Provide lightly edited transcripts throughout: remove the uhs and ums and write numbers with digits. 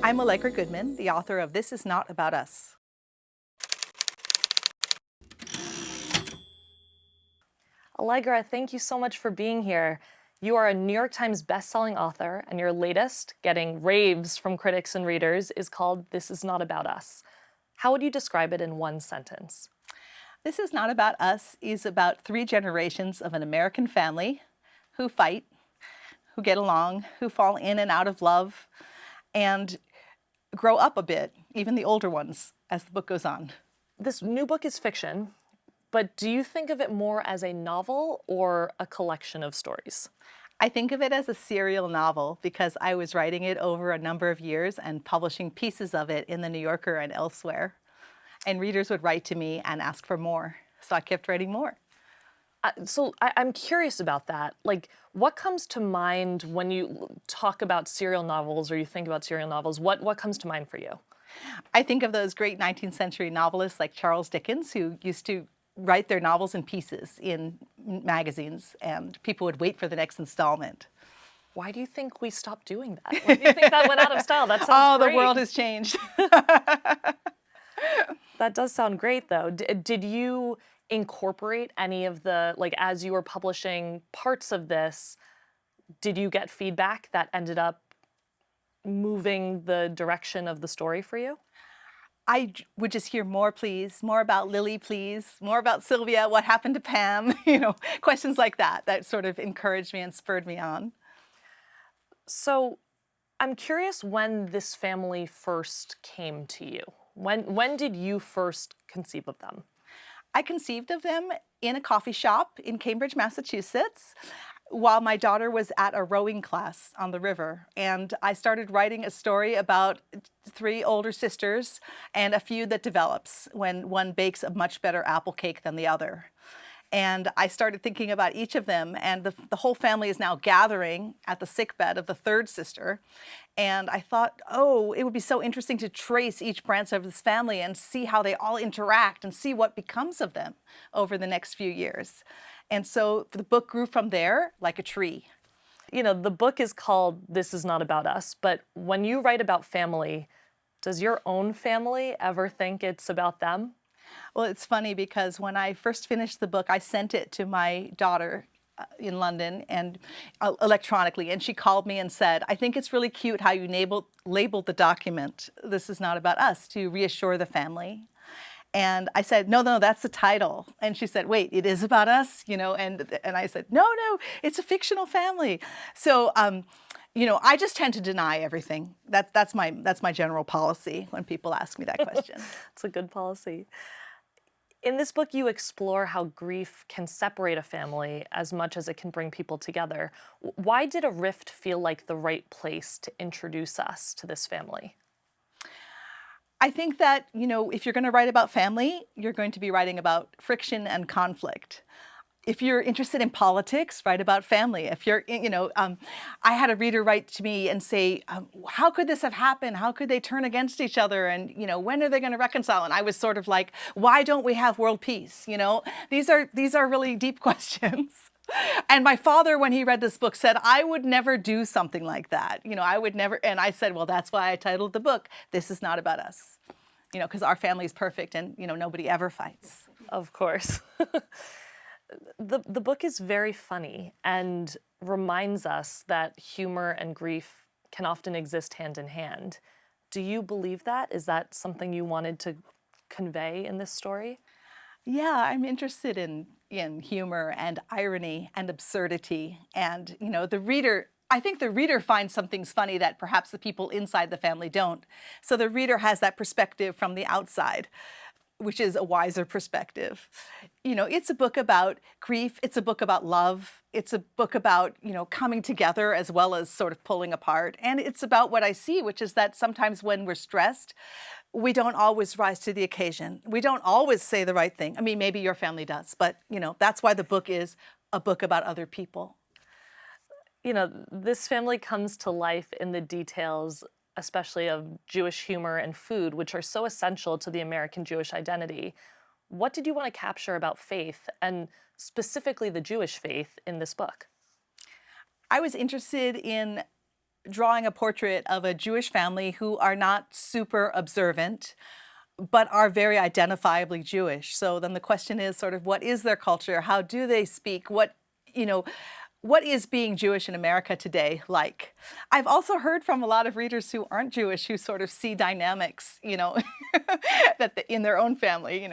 I'm Allegra Goodman, the author of This Is Not About Us. Allegra, thank you so much for being here. You are a New York Times bestselling author, and your latest, getting raves from critics and readers, is called This Is Not About Us. How would you describe it in one sentence? This Is Not About Us is about 3 generations of an American family who fight, who get along, who fall in and out of love, and grow up a bit, even the older ones, as the book goes on. This new book is fiction, but do you think of it more as a novel or a collection of stories? I think of it as a serial novel because I was writing it over a number of years and publishing pieces of it in The New Yorker and elsewhere. And readers would write to me and ask for more, so I kept writing more. I'm curious about that. Like, what comes to mind when you talk about serial novels or you think about serial novels? What comes to mind for you? I think of those great 19th century novelists like Charles Dickens, who used to write their novels in pieces in magazines, and people would wait for the next installment. Why do you think we stopped doing that? Why do you think that went out of style? That sounds great. The world has changed. That does sound great, though. Did you incorporate any of the, like, as you were publishing parts of this, did you get feedback that ended up moving the direction of the story for you? I would just hear more, please, more about Lily, please, more about Sylvia, what happened to Pam, questions like that, that sort of encouraged me and spurred me on. So I'm curious when this family first came to you. When did you first conceive of them? I conceived of them in a coffee shop in Cambridge, Massachusetts, while my daughter was at a rowing class on the river. And I started writing a story about 3 older sisters and a feud that develops when one bakes a much better apple cake than the other. And I started thinking about each of them, and the whole family is now gathering at the sickbed of the 3rd sister. And I thought, oh, it would be so interesting to trace each branch of this family and see how they all interact and see what becomes of them over the next few years. And so the book grew from there like a tree. The book is called This Is Not About Us, but when you write about family, does your own family ever think it's about them? Well, it's funny because when I first finished the book, I sent it to my daughter in London and electronically, and she called me and said, I think it's really cute how you labeled the document, This Is Not About Us, to reassure the family. And I said, no, that's the title. And she said, wait, it is about us? And I said, no, it's a fictional family. So, I just tend to deny everything. That's my general policy when people ask me that question. It's a good policy. In this book, you explore how grief can separate a family as much as it can bring people together. Why did a rift feel like the right place to introduce us to this family? I think that, if you're going to write about family, you're going to be writing about friction and conflict. If you're interested in politics, write about family. If you're, I had a reader write to me and say, how could this have happened? How could they turn against each other? And, when are they going to reconcile? And I was sort of like, why don't we have world peace? These are really deep questions. And my father, when he read this book, said, I would never do something like that. I would never. And I said, well, that's why I titled the book, This Is Not About Us. Because our family is perfect and, nobody ever fights. Of course. The book is very funny and reminds us that humor and grief can often exist hand in hand. Do you believe that? Is that something you wanted to convey in this story? Yeah, I'm interested in humor and irony and absurdity. And, I think the reader finds some things funny that perhaps the people inside the family don't. So the reader has that perspective from the outside, which is a wiser perspective. It's a book about grief. It's a book about love. It's a book about, coming together as well as sort of pulling apart. And it's about what I see, which is that sometimes when we're stressed, we don't always rise to the occasion. We don't always say the right thing. I mean, maybe your family does, but, that's why the book is a book about other people. This family comes to life in the details, especially of Jewish humor and food, which are so essential to the American Jewish identity. What did you want to capture about faith, and specifically the Jewish faith, in this book? I was interested in drawing a portrait of a Jewish family who are not super observant, but are very identifiably Jewish. So then the question is sort of what is their culture? How do they speak? You know, what is being Jewish in America today like? I've also heard from a lot of readers who aren't Jewish who sort of see dynamics, in their own family,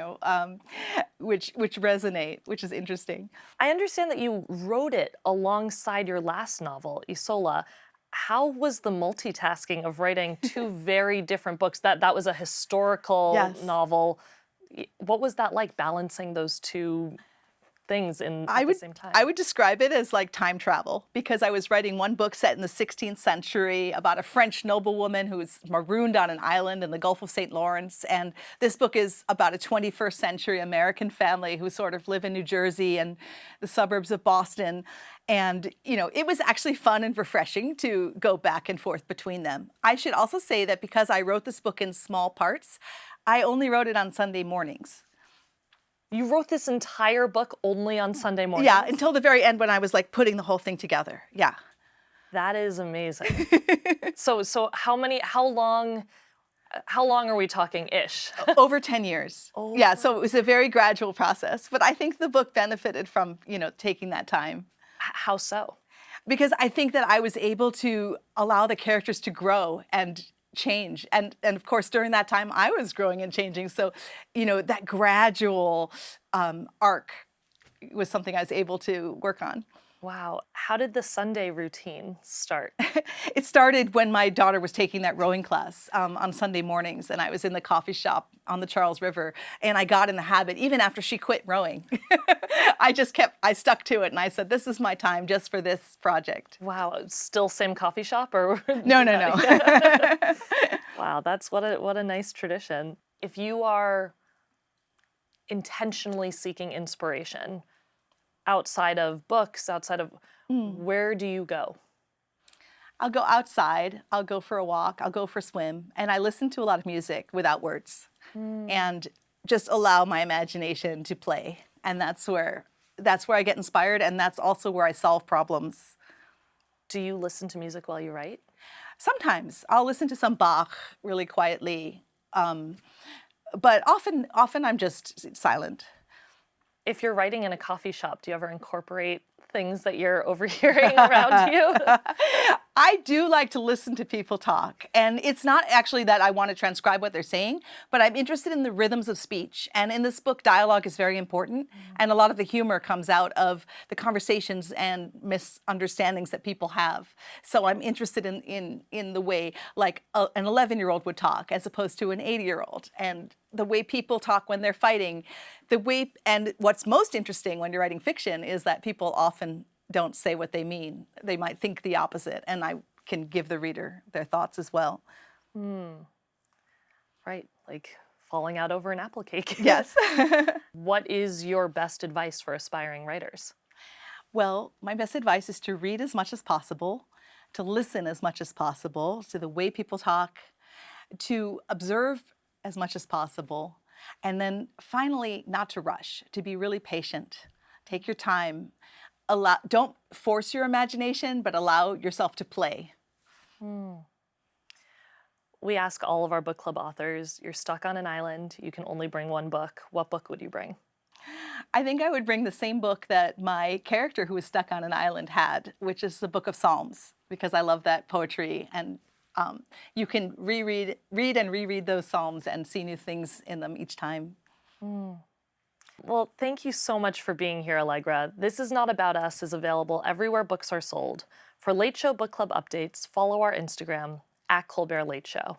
which resonate, which is interesting. I understand that you wrote it alongside your last novel, Isola. How was the multitasking of writing two very different books? That was a historical Yes. novel. What was that like, balancing those two things at the same time? I would describe it as like time travel, because I was writing one book set in the 16th century about a French noblewoman who was marooned on an island in the Gulf of St. Lawrence. And this book is about a 21st century American family who sort of live in New Jersey and the suburbs of Boston. And, it was actually fun and refreshing to go back and forth between them. I should also say that because I wrote this book in small parts, I only wrote it on Sunday mornings. You wrote this entire book only on Sunday mornings? Yeah, until the very end when I was like putting the whole thing together. Yeah. That is amazing. So how long are we talking ish? Over 10 years. Oh. Yeah, so it was a very gradual process. But I think the book benefited from, taking that time. How so? Because I think that I was able to allow the characters to grow and change. And of course, during that time, I was growing and changing. So, that gradual arc was something I was able to work on. Wow. How did the Sunday routine start? It started when my daughter was taking that rowing class on Sunday mornings, and I was in the coffee shop on the Charles River, and I got in the habit, even after she quit rowing. I stuck to it, and I said, this is my time just for this project. Wow. Still same coffee shop or? No. Wow, that's what a nice tradition. If you are intentionally seeking inspiration outside of books, where do you go? I'll go outside, I'll go for a walk, I'll go for a swim, and I listen to a lot of music without words and just allow my imagination to play. And that's where I get inspired, and that's also where I solve problems. Do you listen to music while you write? Sometimes I'll listen to some Bach really quietly, but often I'm just silent. If you're writing in a coffee shop, do you ever incorporate things that you're overhearing around you? I do like to listen to people talk. And it's not actually that I want to transcribe what they're saying, but I'm interested in the rhythms of speech. And in this book, dialogue is very important. And a lot of the humor comes out of the conversations and misunderstandings that people have. So I'm interested in the way like an 11-year-old would talk as opposed to an 80-year-old. And the way people talk when they're fighting, and what's most interesting when you're writing fiction is that people often don't say what they mean. They might think the opposite, and I can give the reader their thoughts as well. Right, like falling out over an apple cake. Yes. What is your best advice for aspiring writers? Well, my best advice is to read as much as possible, to listen as much as possible to the way people talk, to observe as much as possible, and then finally not to rush, to be really patient. Take your time. Don't force your imagination, but allow yourself to play. We ask all of our book club authors, you're stuck on an island, you can only bring one book. What book would you bring? I think I would bring the same book that my character who was stuck on an island had, which is the Book of Psalms, because I love that poetry, and you can read and reread those Psalms and see new things in them each time. Well, thank you so much for being here, Allegra. This Is Not About Us is available everywhere books are sold. For Late Show Book Club updates, follow our Instagram, @ColbertLateShow.